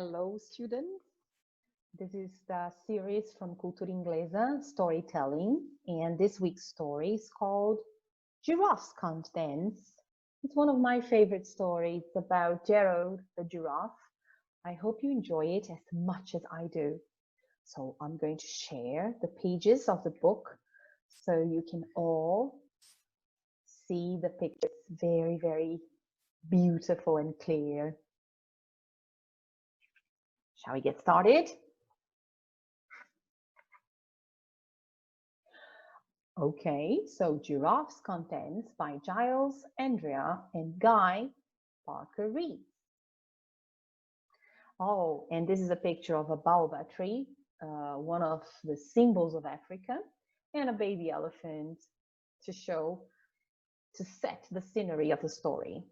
Hello, students. This is the series from Cultura Inglesa, Storytelling, and this week's story is called Giraffes Can't Dance. It's one of my favorite stories about Gerald the giraffe. I hope you enjoy it as much as I do. So I'm going to share the pages of the book so you can all see the pictures very, very beautiful and clear. Shall we get started? Okay, so Giraffes Can't Dance by Giles, Andrea, and Guy Parker Reed. Oh, and this is a picture of a baobab tree, one of the symbols of Africa, and a baby elephant to set the scenery of the story.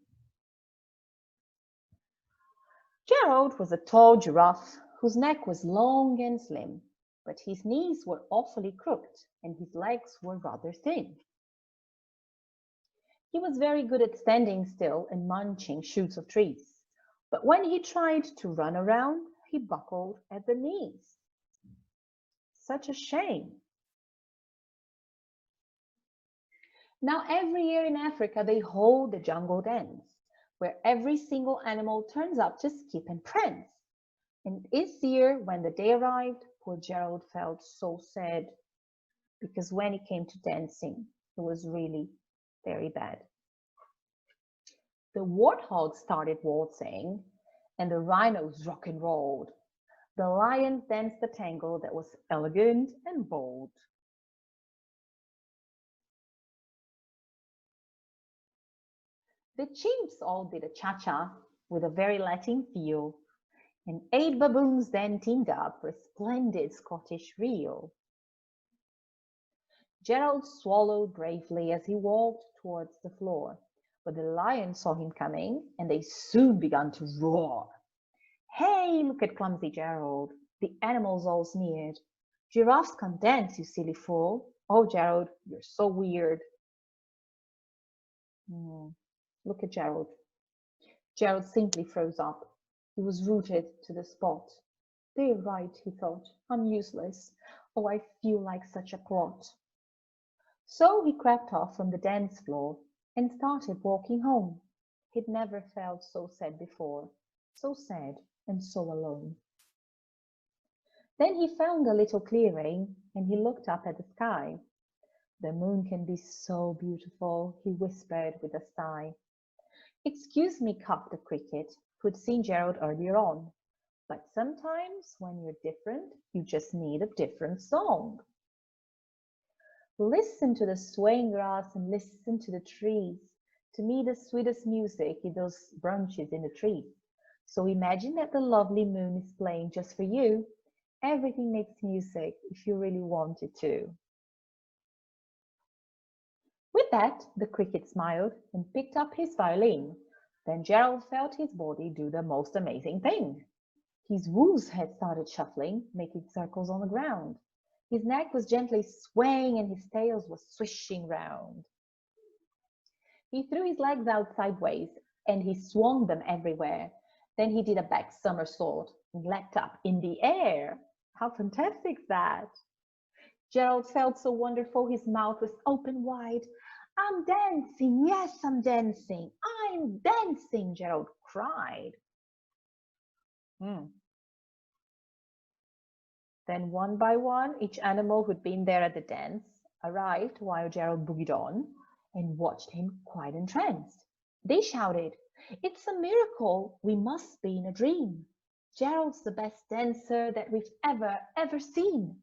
Gerald was a tall giraffe whose neck was long and slim, but his knees were awfully crooked and his legs were rather thin. He was very good at standing still and munching shoots of trees, but when he tried to run around, he buckled at the knees. Such a shame. Now, every year in Africa, they hold the jungle dance, where every single animal turns up to skip and prance. And this year, when the day arrived, poor Gerald felt so sad, because when it came to dancing, it was really very bad. The warthogs started waltzing, and the rhinos rock and rolled. The lions danced a tango that was elegant and bold. The chimps all did a cha-cha with a very Latin feel, and 8 baboons then teamed up for a splendid Scottish reel. Gerald swallowed bravely as he walked towards the floor, but the lions saw him coming, and they soon began to roar. Hey, look at clumsy Gerald. The animals all sneered. Giraffes can't dance, you silly fool. Oh, Gerald, you're so weird. Look at Gerald. Gerald simply froze up. He was rooted to the spot. They're right, he thought. I'm useless. Oh, I feel like such a clot. So he crept off from the dance floor and started walking home. He'd never felt so sad before, so sad and so alone. Then he found a little clearing and he looked up at the sky. The moon can be so beautiful, he whispered with a sigh. Excuse me, coughed the cricket, who'd seen Gerald earlier on, but sometimes when you're different, you just need a different song. Listen to the swaying grass and listen to the trees. To me, the sweetest music is those branches in the trees. So imagine that the lovely moon is playing just for you. Everything makes music if you really want it to. With that, the cricket smiled and picked up his violin. Then Gerald felt his body do the most amazing thing. His woos had started shuffling, making circles on the ground. His neck was gently swaying and his tail was swishing round. He threw his legs out sideways and he swung them everywhere. Then he did a back somersault and leapt up in the air. How fantastic is that? Gerald felt so wonderful, his mouth was open wide. I'm dancing, yes, I'm dancing. I'm dancing, Gerald cried. Then one by one, each animal who'd been there at the dance arrived while Gerald boogied on and watched him quite entranced. They shouted, "It's a miracle! We must be in a dream. Gerald's the best dancer that we've ever seen."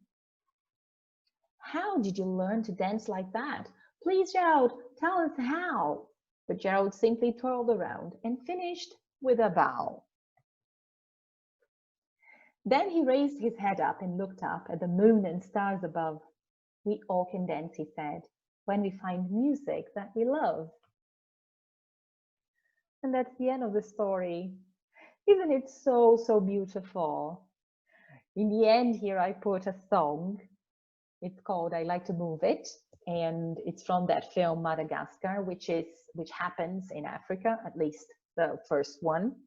How did you learn to dance like that? Please, Gerald, tell us how. But Gerald simply twirled around and finished with a bow. Then he raised his head up and looked up at the moon and stars above. We all can dance, he said, when we find music that we love. And that's the end of the story. Isn't it so, so beautiful? In the end here, I put a song. It's called I Like to Move It. And it's from that film Madagascar, which happens in Africa, at least the first one.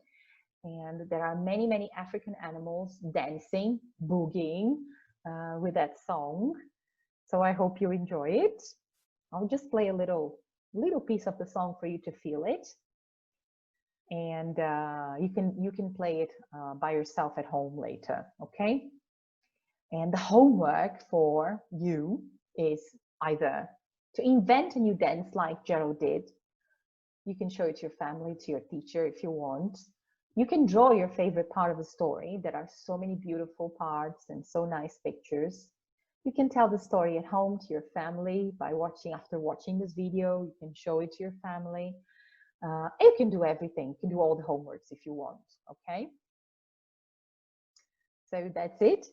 And there are many, many African animals dancing, boogieing with that song. So I hope you enjoy it. I'll just play a little piece of the song for you to feel it. And you can play it by yourself at home later, okay? And the homework for you is either to invent a new dance like Gerald did. You can show it to your family, to your teacher if you want. You can draw your favorite part of the story. There are so many beautiful parts and so nice pictures. You can tell the story at home to your family by after watching this video. You can show it to your family. You can do everything. You can do all the homeworks if you want, okay? So that's it.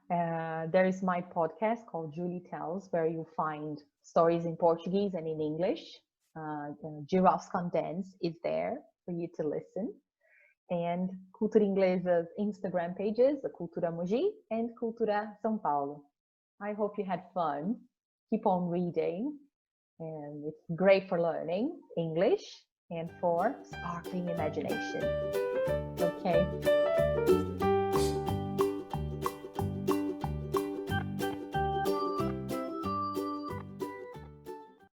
There is my podcast called Julie Tells, where you'll find stories in Portuguese and in English. Giraffes can Dance is there for you to listen. And Cultura Inglesa's Instagram pages, the Cultura Mogi and Cultura São Paulo. I hope you had fun. Keep on reading. And it's great for learning English and for sparkling imagination.